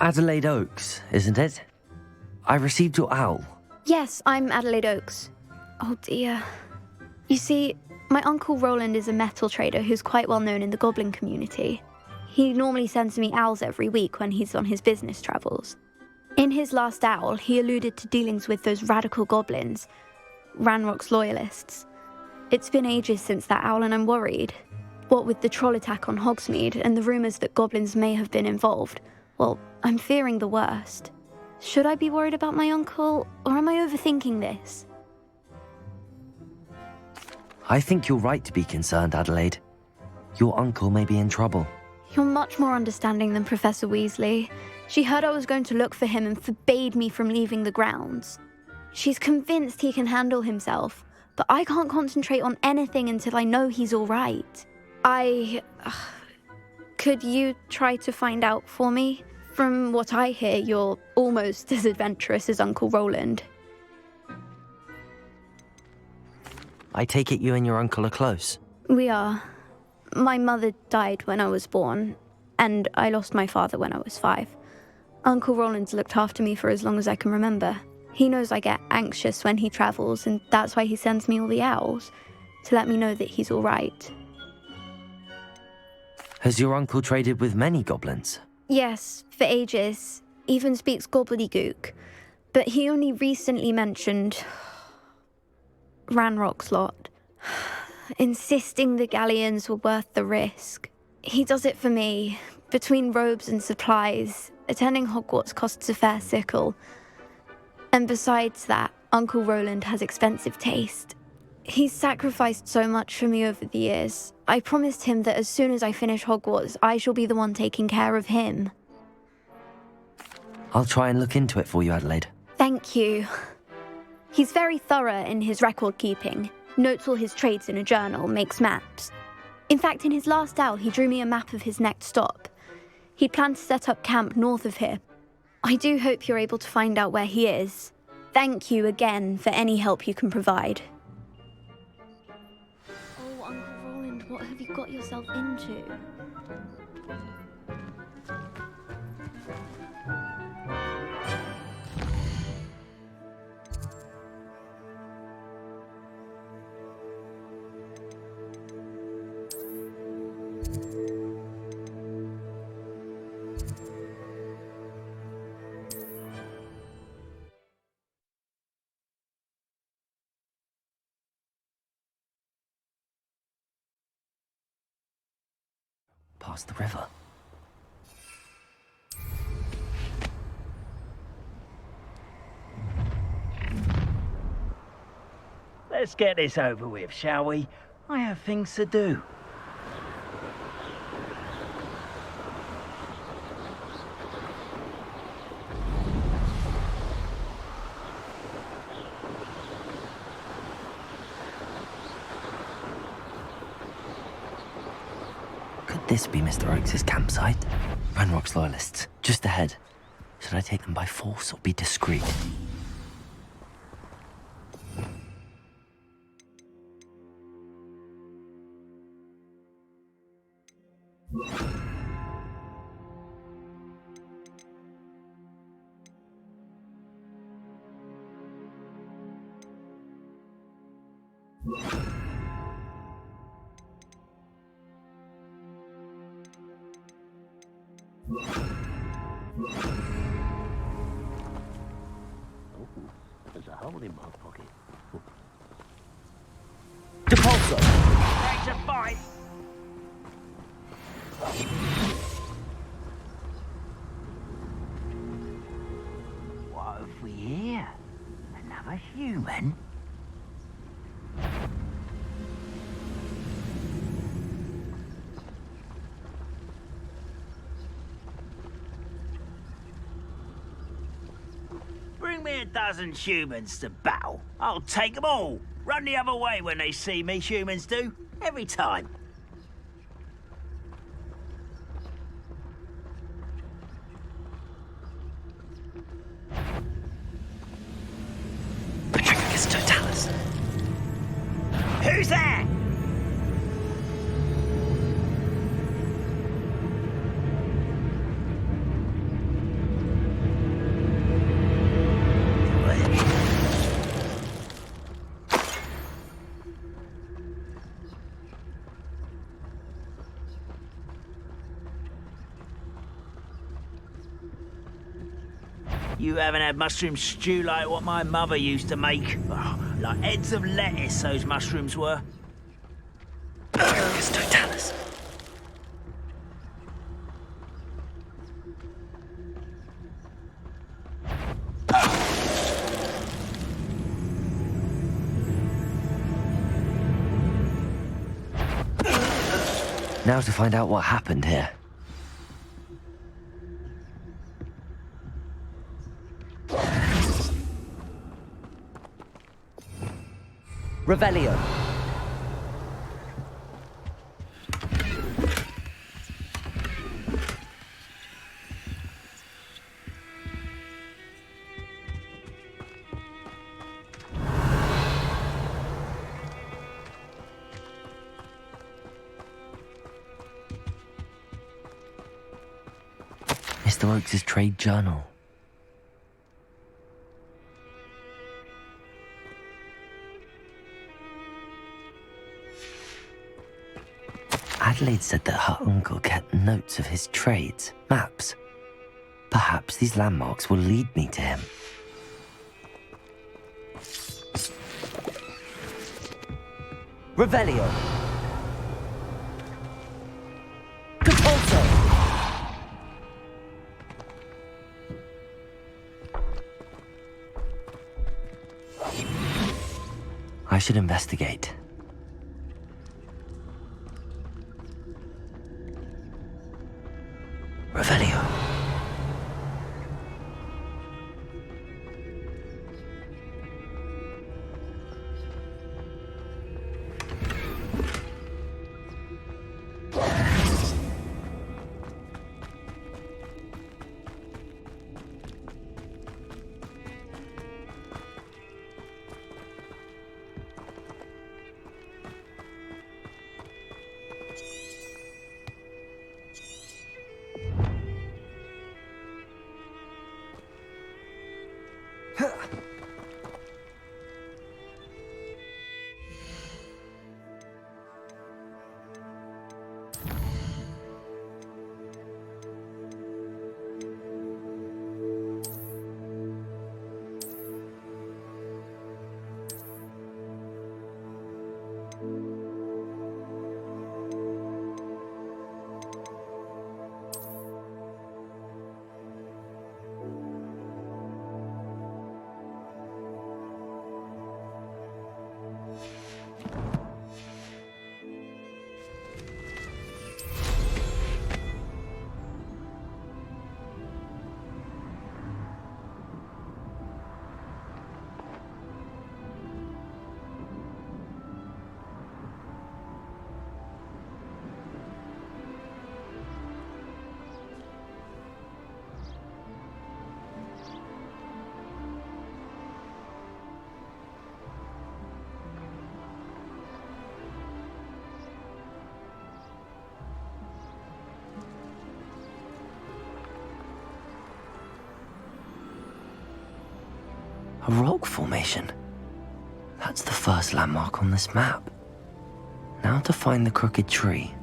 Adelaida Oakes, isn't it? I received your owl. Yes, I'm Adelaida Oakes. Oh dear. You see, my uncle Rowland is a metal trader who's quite well known in the goblin community. He normally sends me owls every week when he's on his business travels. In his last owl, he alluded to dealings with those radical goblins, Ranrock's loyalists. It's been ages since that owl and I'm worried. What with the troll attack on Hogsmeade and the rumours that goblins may have been involved, well, I'm fearing the worst. Should I be worried about my uncle, or am I overthinking this? I think you're right to be concerned, Adelaide. Your uncle may be in trouble. You're much more understanding than Professor Weasley. She heard I was going to look for him and forbade me from leaving the grounds. She's convinced he can handle himself, but I can't concentrate on anything until I know he's all right. Could you try to find out for me? From what I hear, you're almost as adventurous as Uncle Rowland. I take it you and your uncle are close. We are. My mother died when I was born, and I lost my father when I was 5. Uncle Rowland's looked after me for as long as I can remember. He knows I get anxious when he travels, and that's why he sends me all the owls, to let me know that he's all right. Has your uncle traded with many goblins? Yes, for ages. Even speaks gobbledygook. But he only recently mentioned Ranrock's lot, insisting the galleons were worth the risk. He does it for me. Between robes and supplies, attending Hogwarts costs a fair sickle. And besides that, Uncle Rowland has expensive taste. He's sacrificed so much for me over the years. I promised him that as soon as I finish Hogwarts, I shall be the one taking care of him. I'll try and look into it for you, Adelaide. Thank you. He's very thorough in his record keeping, notes all his trades in a journal, makes maps. In fact, in his last owl, he drew me a map of his next stop. He'd planned to set up camp north of here. I do hope you're able to find out where he is. Thank you again for any help you can provide. Oh, Uncle Rowland, what have you got yourself into? Past the river. Let's get this over with, shall we? I have things to do. Could this be Mr. Oakes' campsite? Ranrock's loyalists, just ahead. Should I take them by force or be discreet? There's a hole in my pocket. Depulso! Ready to fight! What have we here? Another human? Bring me a dozen humans to battle. I'll take them all. Run the other way when they see me, humans do. Every time. Patricus Totalis! Who's there? You haven't had mushroom stew like what my mother used to make. Oh, like heads of lettuce, those mushrooms were. Totalis. Now to find out what happened here. Revelio. Mr. Oakes' trade journal. Adelaide said that her uncle kept notes of his trades, maps. Perhaps these landmarks will lead me to him. Revelio. Capulso. I should investigate. Revelio. A rock formation. That's the first landmark on this map. Now to find the crooked tree.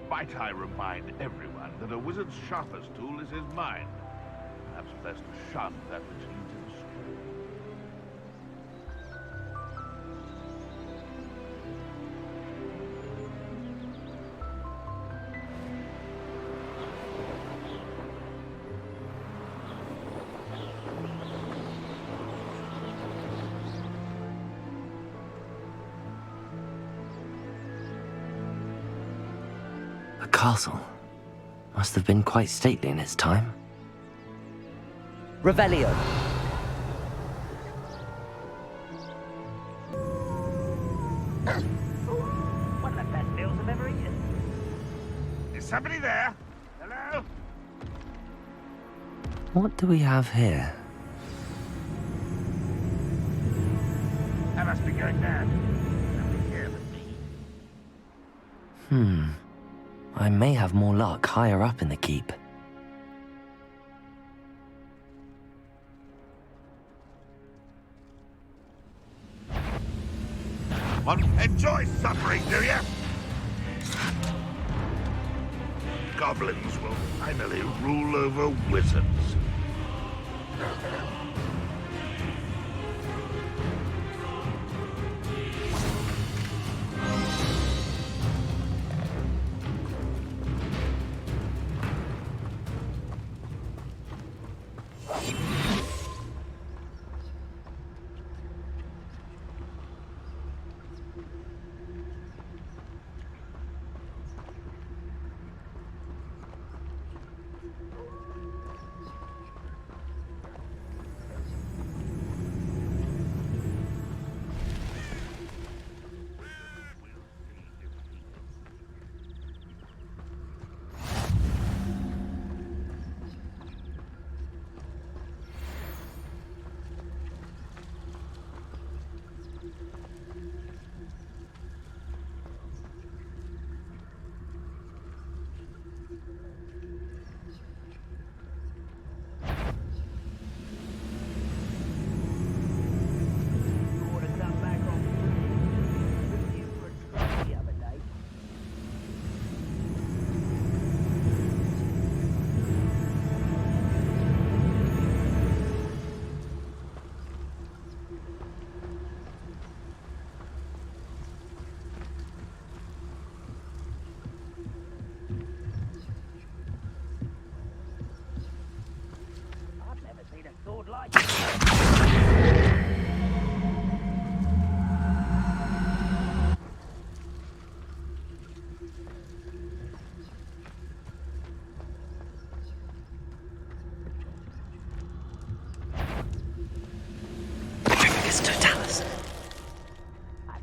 Might I remind everyone that a wizard's sharpest tool is his mind. Perhaps best to shun that which leads him astray. A castle. Must have been quite stately in its time. Revelio. One of the best meals I've ever eaten. Is somebody there? Hello? What do we have here? I must be going mad. Nobody here but me. Hmm. I may have more luck higher up in the keep. Well, enjoy suffering, do you? Goblins will finally rule over wizards.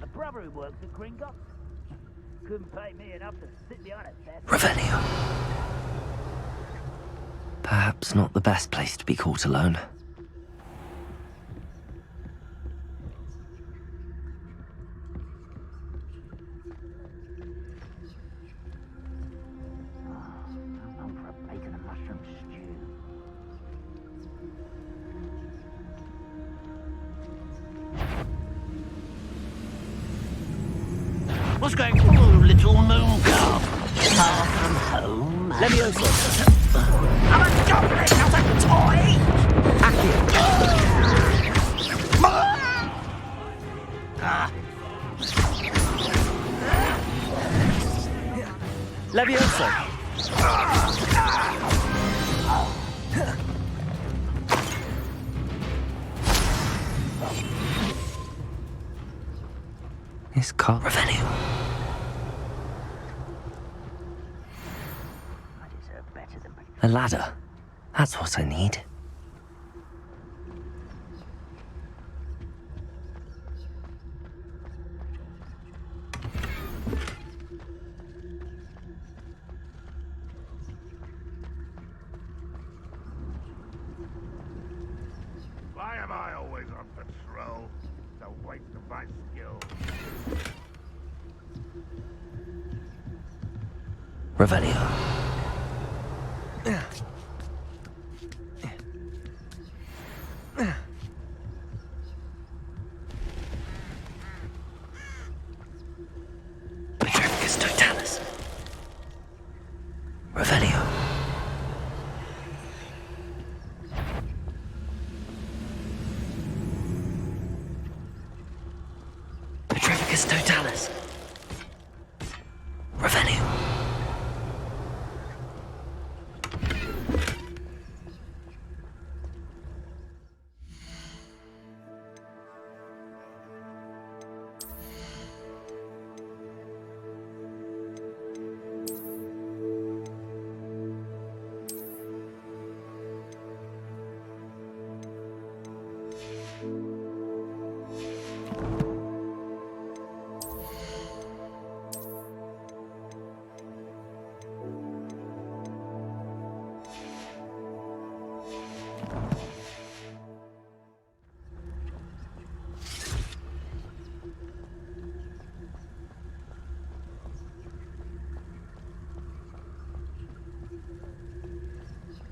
The brother who works at Gringotts couldn't pay me enough to sit behind a desk. Revelio. Perhaps not the best place to be caught alone. I'm known for a bacon and mushroom stew. What's going on, little moon calf? Far from home. Leviosa. I'm a goblin, not a toy! Leviosa. This car. Revelio. I deserve better than... A ladder. That's what I need. Why am I always on patrol? It's a waste of my skill. Revelio. Petrificus totalis. Revelio. Petrificus totalis. Revelio.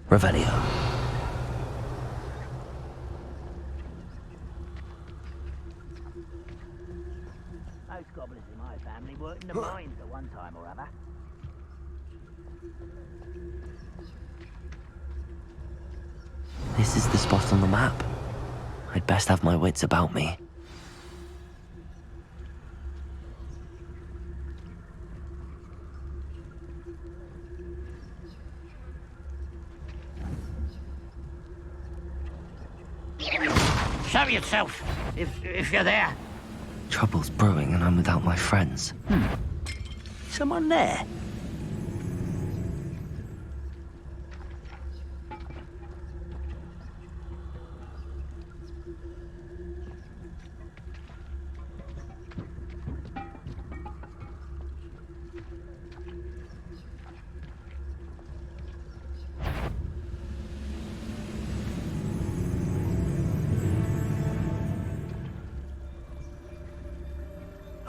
Revelio. This is the spot on the map. I'd best have my wits about me. Show yourself, if you're there. Trouble's brewing and I'm without my friends. Someone there?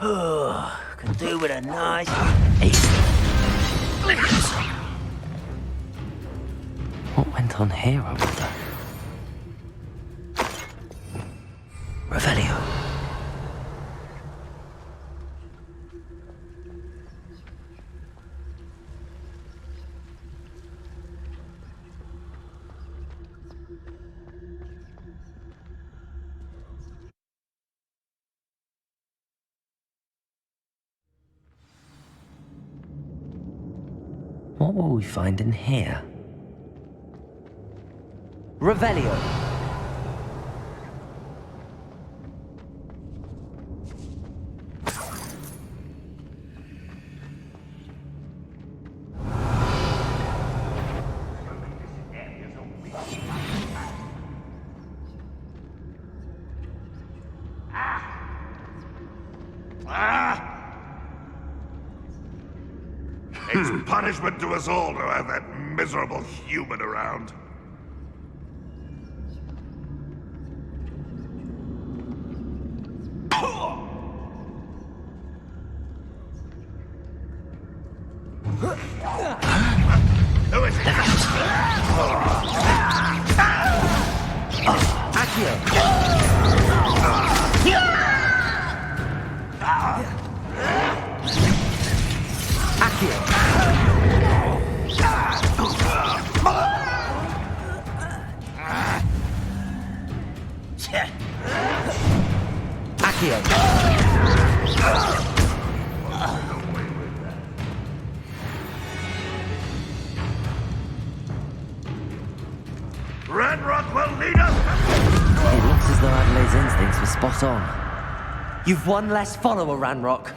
Oh, could do with a nice What went on here, I wonder? Revelio. What will we find in here? Revelio! It's punishment to us all to have that miserable human around. Who is it? Accio! Accio! Ranrock will lead us! It looks as though Adelaide's instincts were spot on. You've one less follower, Ranrock.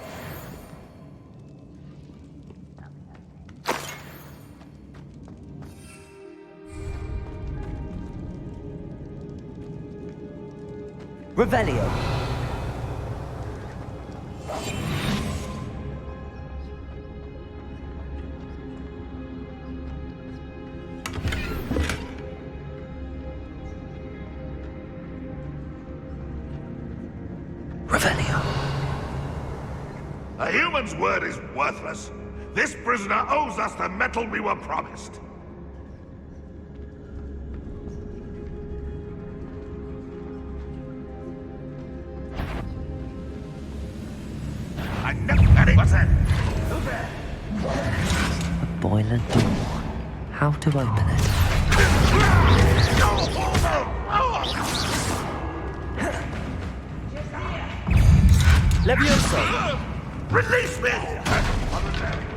Revelio. Revelio. A human's word is worthless. This prisoner owes us the metal we were promised. I never had it. What's that? Who's there? A boiler door. How to open it? Levioso! Release me!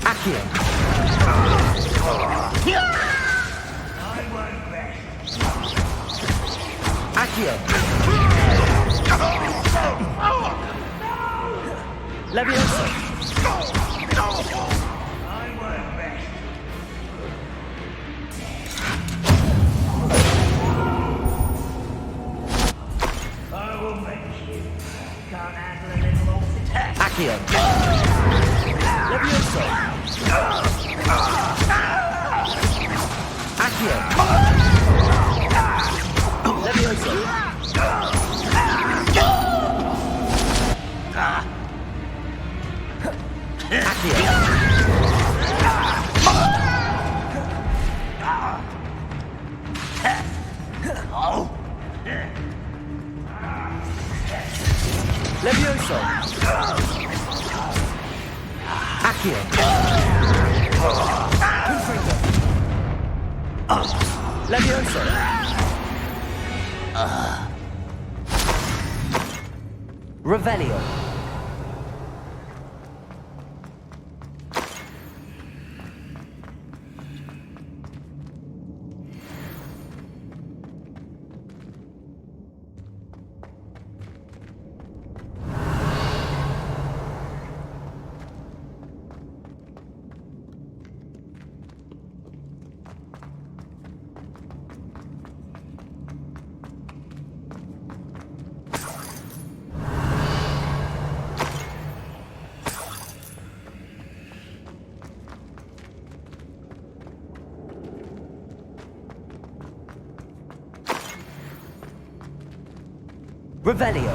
Accio! Accio! Levioso! Accio! Levioso! Accio! Levioso! Levioso! Revelio! Revelio!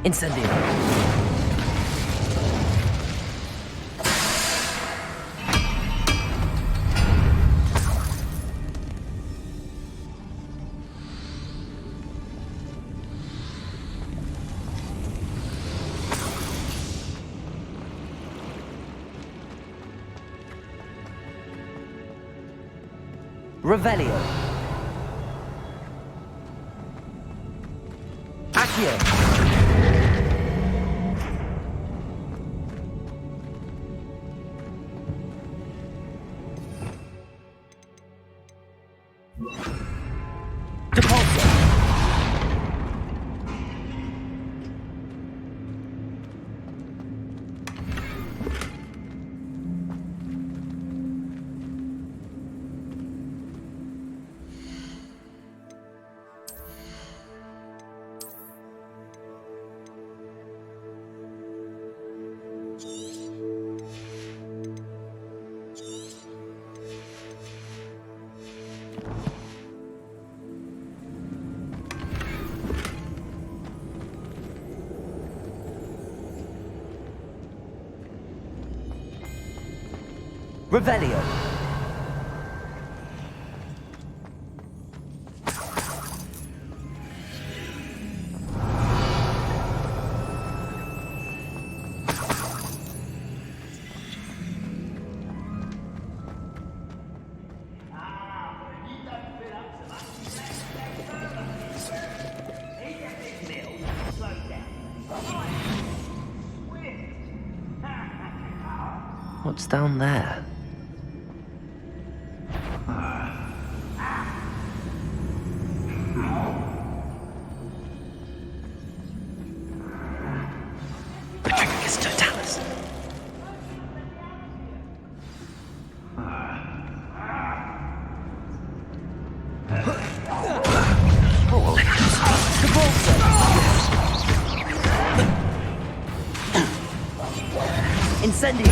Incendio! Revelio. Accio. Deposit. Revelio. What's down there? Incendio!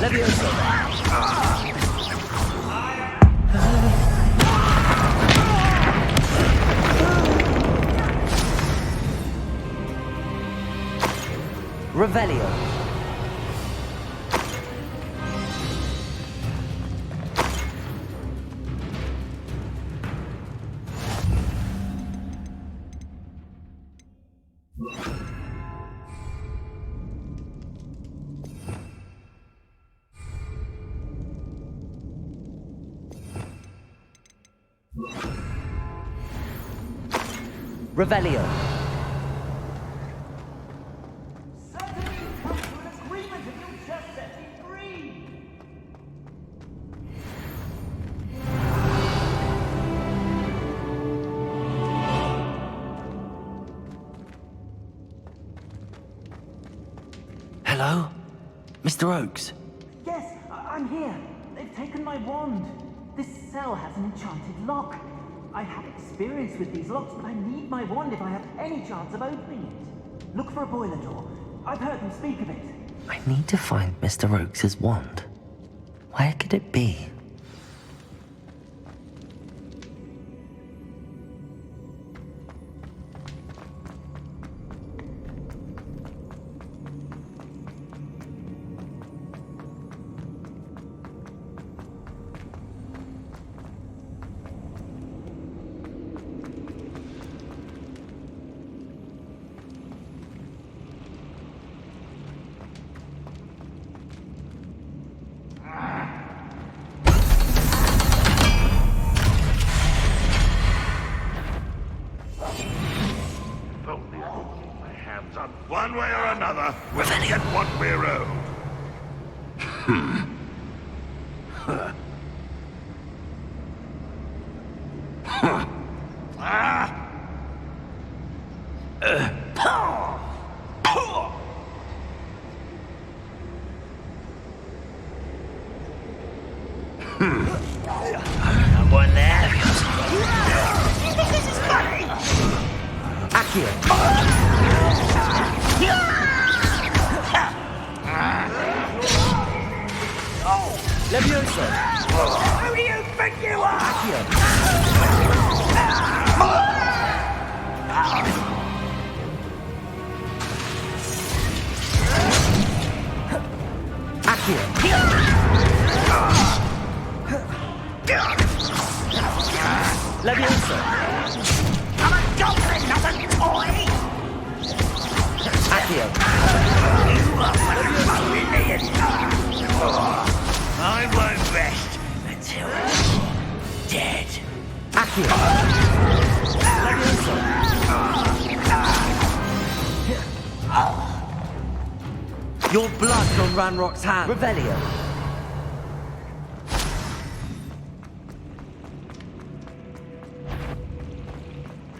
Levioso! Revelio! Revelio. Hello? Mr. Oakes? Yes, I'm here. They've taken my wand. This cell has an enchanted lock. I have experience with these locks, but I need my wand if I have any chance of opening it. Look for a boiler door. I've heard them speak of it. I need to find Mr. Oakes' wand. Where could it be? another, we'll get what we're owed. Someone there? Accio. Levioso. Who do you think you are? Accio. Accio. Levioso. I'm a goblin, not a toy! Accio. I won't rest until you're dead. Accio. Levioso. Your blood's on Ranrock's hand. Revelio.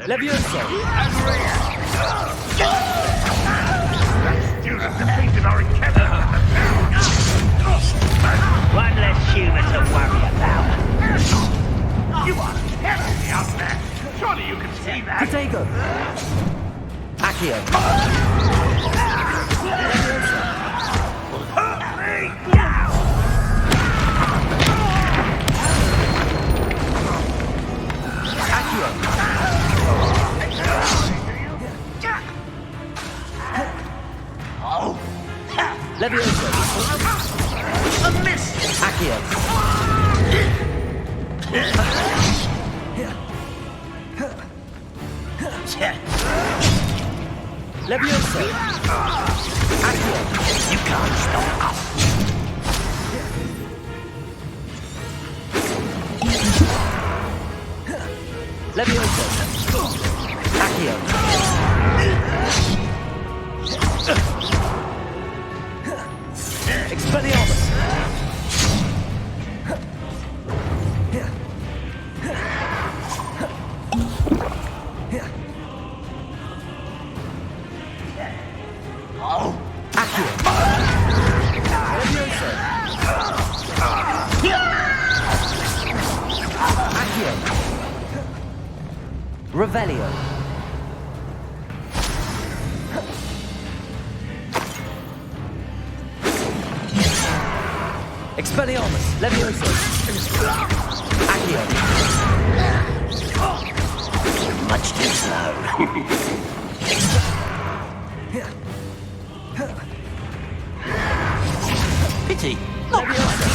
Levioso. That student defeated our encampment. One less human to worry about. You are killing me out there. Surely you can see that. Protego. Accio. Hurt me now! Accio. Levioso. A miss! Accio. Levioso. Accio. You can't stop us. Levioso. Accio. Expelliarmus. Accio. Levioso. Accio. Revelio. Expelliarmus. Levioso. Accio. Much too slow. Pity. Levioso.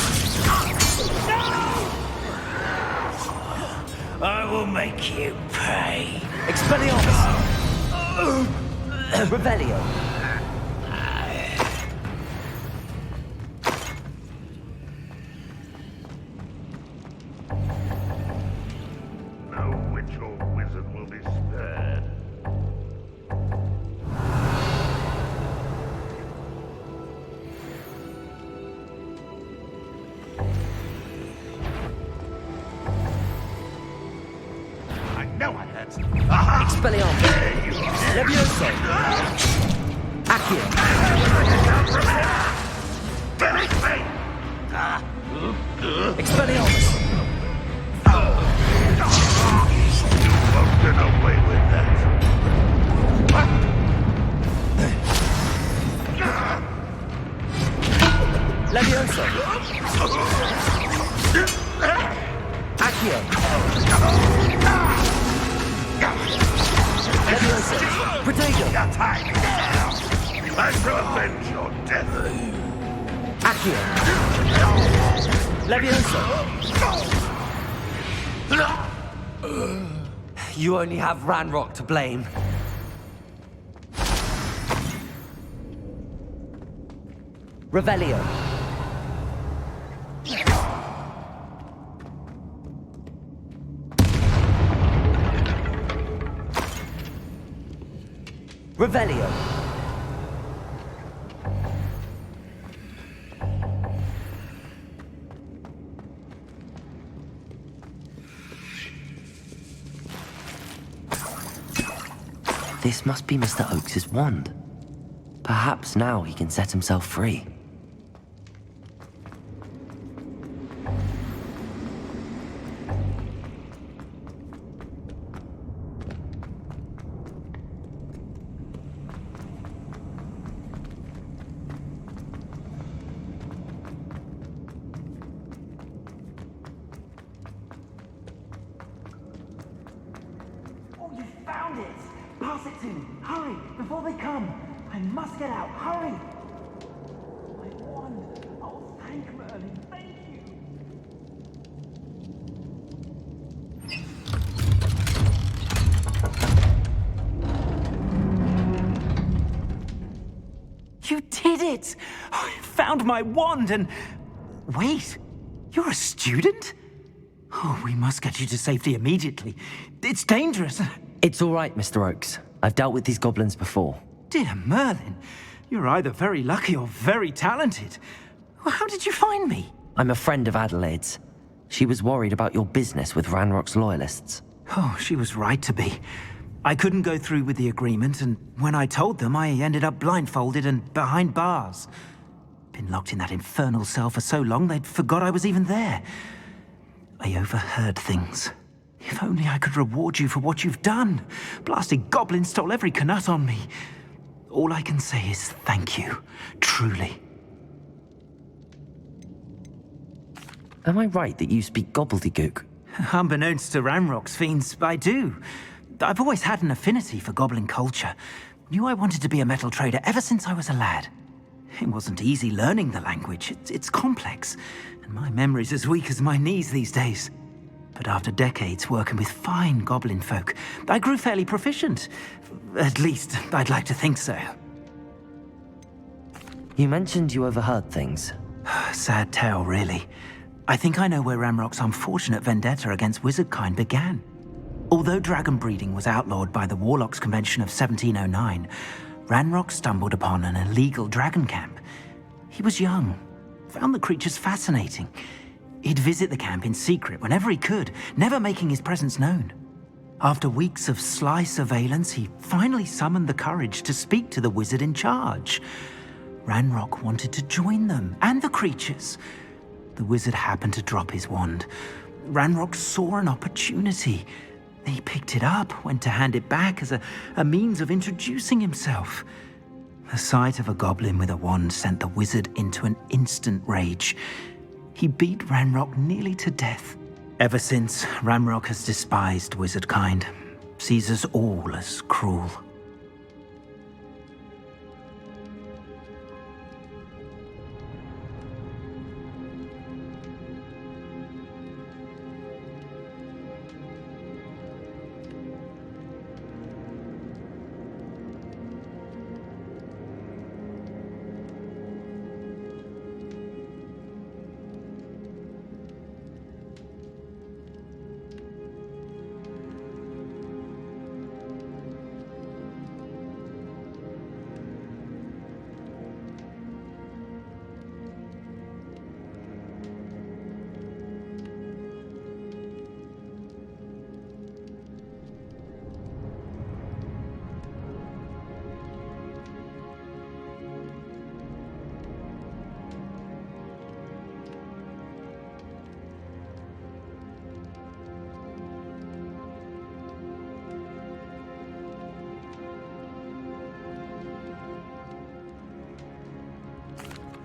I will make you pay. Expelliarmus. Revelio. No witch or wizard will be spared. I know I heard something. Aha! Expelliarmus. There you are. Levioso. Accio. Finish me! Expelliarmus. You won't get away with that. Levioso. Accio. Levioso. Protego. Your time is now. Time to avenge your death. Accio. Levioso. You only have Ranrock to blame. Revelio. Revelio. This must be Mr. Oakes's wand. Perhaps now he can set himself free. Oh, you found it! Pass it to me! Hurry! Before they come! I must get out! Hurry! My wand! Oh, thank Merlin! Thank you! You did it! I found my wand and... Wait! You're a student? Oh, we must get you to safety immediately. It's dangerous. It's all right, Mr. Oakes. I've dealt with these goblins before. Dear Merlin, you're either very lucky or very talented. Well, how did you find me? I'm a friend of Adelaide's. She was worried about your business with Ranrock's loyalists. Oh, she was right to be. I couldn't go through with the agreement, and when I told them, I ended up blindfolded and behind bars. Been locked in that infernal cell for so long, they'd forgot I was even there. I overheard things. If only I could reward you for what you've done. Blasted goblin stole every knut on me. All I can say is thank you, truly. Am I right that you speak gobbledygook? Unbeknownst to Ranrock's fiends, I do. I've always had an affinity for goblin culture. Knew I wanted to be a metal trader ever since I was a lad. It wasn't easy learning the language. It's complex, and my memory's as weak as my knees these days. But after decades working with fine goblin folk, I grew fairly proficient. At least, I'd like to think so. You mentioned you overheard things. Sad tale, really. I think I know where Ranrock's unfortunate vendetta against wizardkind began. Although dragon breeding was outlawed by the Warlocks Convention of 1709, Ranrock stumbled upon an illegal dragon camp. He was young, found the creatures fascinating. He'd visit the camp in secret whenever he could, never making his presence known. After weeks of sly surveillance, he finally summoned the courage to speak to the wizard in charge. Ranrock wanted to join them, and the creatures. The wizard happened to drop his wand. Ranrock saw an opportunity. He picked it up, went to hand it back as a means of introducing himself. The sight of a goblin with a wand sent the wizard into an instant rage. He beat Ranrock nearly to death. Ever since, Ranrock has despised wizardkind, sees us all as cruel.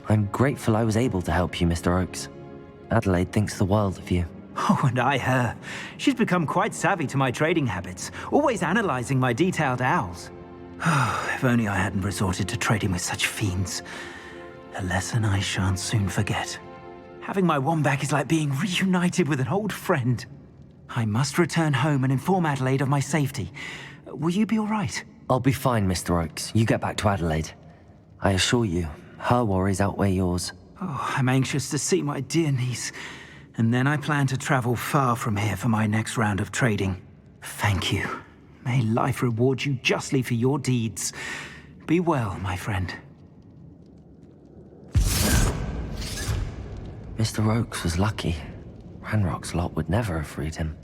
I'm grateful I was able to help you, Mr. Oakes. Adelaide thinks the world of you. Oh, and I her. She's become quite savvy to my trading habits, always analyzing my detailed owls. If only I hadn't resorted to trading with such fiends. A lesson I shan't soon forget. Having my wand back is like being reunited with an old friend. I must return home and inform Adelaide of my safety. Will you be all right? I'll be fine, Mr. Oakes. You get back to Adelaide. I assure you, her worries outweigh yours. Oh, I'm anxious to see my dear niece. And then I plan to travel far from here for my next round of trading. Thank you. May life reward you justly for your deeds. Be well, my friend. Mr. Oakes was lucky. Ranrock's lot would never have freed him.